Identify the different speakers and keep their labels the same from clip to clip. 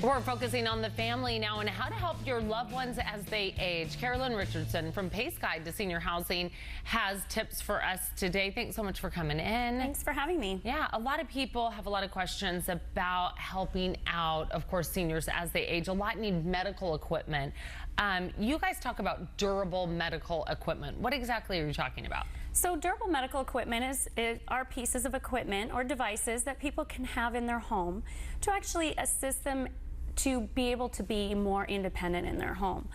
Speaker 1: We're focusing on the family now and how to help your loved ones as they age. Carolyn Richardson from Pace Guide to Senior Housing has tips for us today. Thanks so much for coming in.
Speaker 2: Thanks for having me.
Speaker 1: Yeah, a lot of people have a lot of questions about helping out, of course, seniors as they age. A lot need medical equipment. You guys talk about durable medical equipment. What exactly are you talking about?
Speaker 2: So durable medical equipment are pieces of equipment or devices that people can have in their home to actually assist them to be able to be more independent in their home.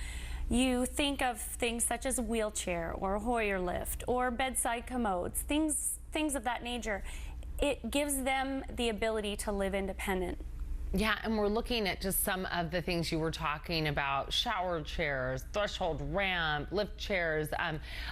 Speaker 2: You think of things such as a wheelchair or a Hoyer lift or bedside commodes, things of that nature. It gives them the ability to live independent.
Speaker 1: Yeah, and we're looking at just some of the things you were talking about: shower chairs, threshold ramp, lift chairs,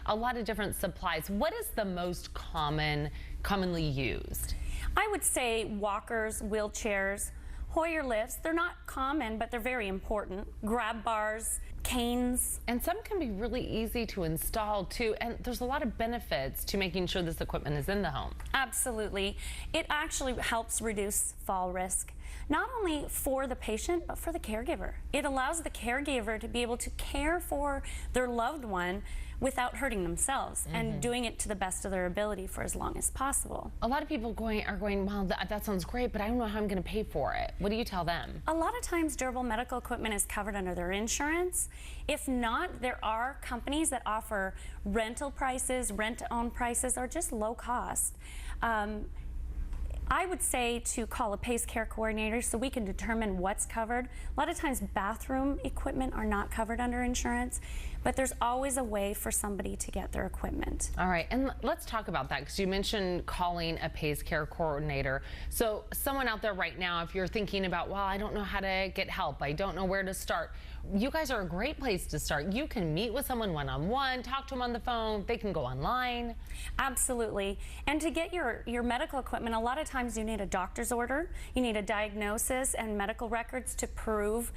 Speaker 1: a lot of different supplies. What is the most commonly used?
Speaker 2: I would say walkers, wheelchairs, Hoyer lifts. They're not common, but they're very important. Grab bars, canes.
Speaker 1: And some can be really easy to install too, and there's a lot of benefits to making sure this equipment is in the home.
Speaker 2: Absolutely. It actually helps reduce fall risk, not only for the patient, but for the caregiver. It allows the caregiver to be able to care for their loved one without hurting themselves and doing it to the best of their ability for as long as possible.
Speaker 1: A lot of people are going, well, that sounds great, but I don't know how I'm going to pay for it. What do you tell them?
Speaker 2: A lot of times durable medical equipment is covered under their insurance. If not, there are companies that offer rental prices, rent-to-own prices, or just low cost. I would say to call a PACE care coordinator so we can determine what's covered. A lot of times bathroom equipment are not covered under insurance, but there's always a way for somebody to get their equipment.
Speaker 1: All right, and let's talk about that, because you mentioned calling a PACE care coordinator. So someone out there right now, if you're thinking about, well, I don't know how to get help, I don't know where to start, you guys are a great place to start. You can meet with someone one-on-one, talk to them on the phone, they can go online.
Speaker 2: Absolutely. And to get your medical equipment, a lot of times you need a doctor's order, you need a diagnosis and medical records to prove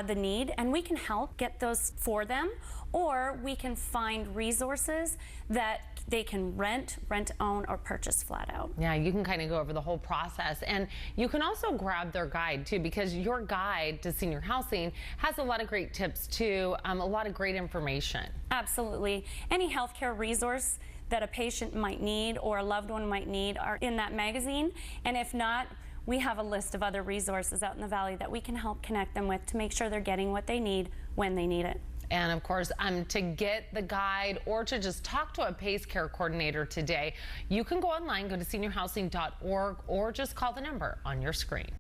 Speaker 2: the need, and we can help get those for them, or we can find resources that they can rent, own, or purchase flat out.
Speaker 1: Yeah, you can kind of go over the whole process, and you can also grab their guide too, because your guide to senior housing has a lot of great tips too, a lot of great information.
Speaker 2: Absolutely. Any healthcare resource that a patient might need or a loved one might need are in that magazine, and if not, we have a list of other resources out in the Valley that we can help connect them with to make sure they're getting what they need when they need it.
Speaker 1: And of course, to get the guide or to just talk to a PACE care coordinator today, you can go online, go to seniorhousing.org, or just call the number on your screen.